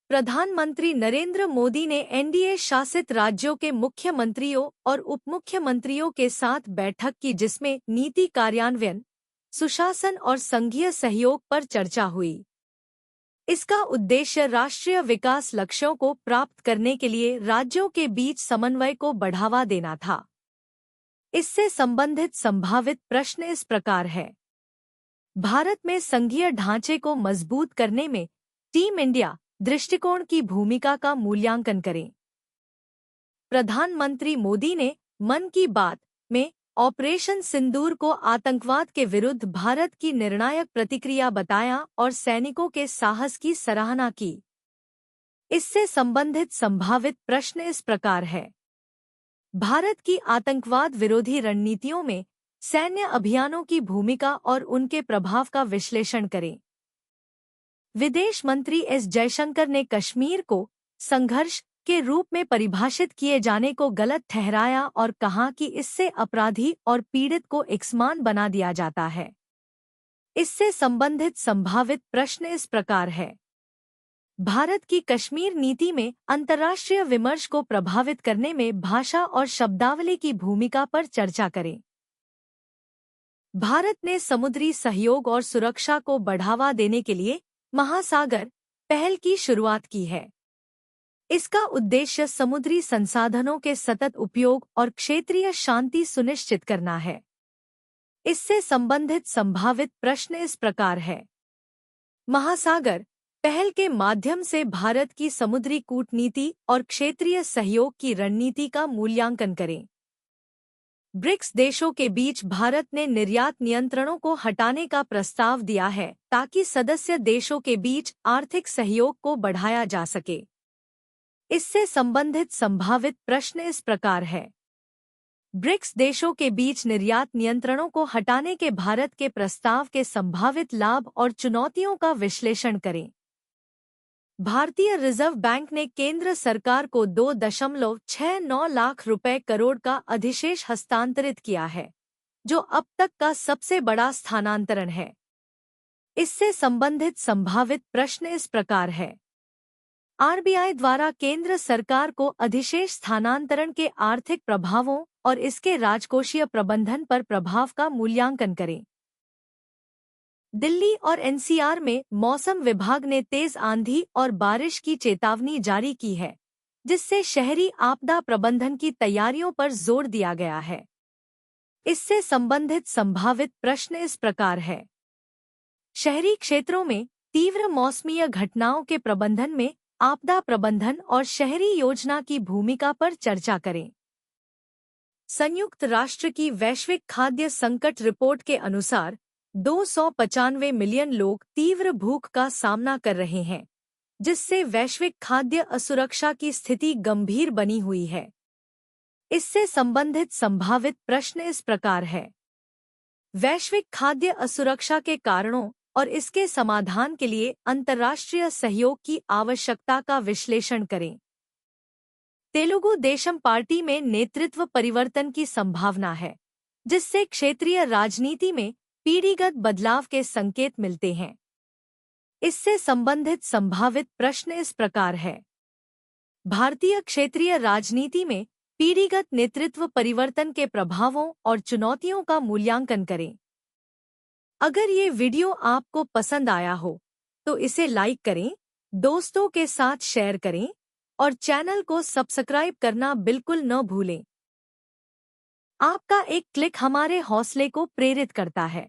प्रधानमंत्री नरेंद्र मोदी ने एनडीए शासित राज्यों के मुख्यमंत्रियों और उपमुख्यमंत्रियों के साथ बैठक की, जिसमें नीति कार्यान्वयन, सुशासन और संघीय सहयोग पर चर्चा हुई। इसका उद्देश्य राष्ट्रीय विकास लक्ष्यों को प्राप्त करने के लिए राज्यों के बीच समन्वय को बढ़ावा देना था। इससे संबंधित संभावित प्रश्न इस प्रकार है। भारत में संघीय ढांचे को मजबूत करने में टीम इंडिया दृष्टिकोण की भूमिका का मूल्यांकन करें। प्रधानमंत्री मोदी ने मन की बात में ऑपरेशन सिंदूर को आतंकवाद के विरुद्ध भारत की निर्णायक प्रतिक्रिया बताया और सैनिकों के साहस की सराहना की। इससे संबंधित संभावित प्रश्न इस प्रकार है। भारत की आतंकवाद विरोधी रणनीतियों में सैन्य अभियानों की भूमिका और उनके प्रभाव का विश्लेषण करें। विदेश मंत्री एस जयशंकर ने कश्मीर को संघर्ष के रूप में परिभाषित किए जाने को गलत ठहराया और कहा कि इससे अपराधी और पीड़ित को एक समान बना दिया जाता है। इससे संबंधित संभावित प्रश्न इस प्रकार है। भारत की कश्मीर नीति में अंतर्राष्ट्रीय विमर्श को प्रभावित करने में भाषा और शब्दावली की भूमिका पर चर्चा करें। भारत ने समुद्री सहयोग और सुरक्षा को बढ़ावा देने के लिए महासागर पहल की शुरुआत की है। इसका उद्देश्य समुद्री संसाधनों के सतत उपयोग और क्षेत्रीय शांति सुनिश्चित करना है। इससे संबंधित संभावित प्रश्न इस प्रकार है। महासागर पहल के माध्यम से भारत की समुद्री कूटनीति और क्षेत्रीय सहयोग की रणनीति का मूल्यांकन करें। ब्रिक्स देशों के बीच भारत ने निर्यात नियंत्रणों को हटाने का प्रस्ताव दिया है ताकि सदस्य देशों के बीच आर्थिक सहयोग को बढ़ाया जा सके। इससे संबंधित संभावित प्रश्न इस प्रकार है। ब्रिक्स देशों के बीच निर्यात नियंत्रणों को हटाने के भारत के प्रस्ताव के संभावित लाभ और चुनौतियों का विश्लेषण करें। भारतीय रिजर्व बैंक ने केंद्र सरकार को 2.69 लाख रुपए करोड़ का अधिशेष हस्तांतरित किया है, जो अब तक का सबसे बड़ा स्थानांतरण है। इससे संबंधित संभावित प्रश्न इस प्रकार है। आरबीआई द्वारा केंद्र सरकार को अधिशेष स्थानांतरण के आर्थिक प्रभावों और इसके राजकोषीय प्रबंधन पर प्रभाव का मूल्यांकन करें। दिल्ली और एनसीआर में मौसम विभाग ने तेज आंधी और बारिश की चेतावनी जारी की है, जिससे शहरी आपदा प्रबंधन की तैयारियों पर जोर दिया गया है। इससे संबंधित संभावित प्रश्न इस प्रकार है। शहरी क्षेत्रों में तीव्र मौसमीय घटनाओं के प्रबंधन में आपदा प्रबंधन और शहरी योजना की भूमिका पर चर्चा करें। संयुक्त राष्ट्र की वैश्विक खाद्य संकट रिपोर्ट के अनुसार 295 मिलियन लोग तीव्र भूख का सामना कर रहे हैं, जिससे वैश्विक खाद्य असुरक्षा की स्थिति गंभीर बनी हुई है। इससे संबंधित संभावित प्रश्न इस प्रकार है। वैश्विक खाद्य असुरक्षा के कारणों और इसके समाधान के लिए अंतर्राष्ट्रीय सहयोग की आवश्यकता का विश्लेषण करें। तेलुगु देशम पार्टी में नेतृत्व परिवर्तन की संभावना है, जिससे क्षेत्रीय राजनीति में पीढ़ीगत बदलाव के संकेत मिलते हैं। इससे संबंधित संभावित प्रश्न इस प्रकार है। भारतीय क्षेत्रीय राजनीति में पीढ़ीगत नेतृत्व परिवर्तन के प्रभावों और चुनौतियों का मूल्यांकन करें। अगर ये वीडियो आपको पसंद आया हो तो इसे लाइक करें, दोस्तों के साथ शेयर करें और चैनल को सब्सक्राइब करना बिल्कुल न भूलें। आपका एक क्लिक हमारे हौसले को प्रेरित करता है।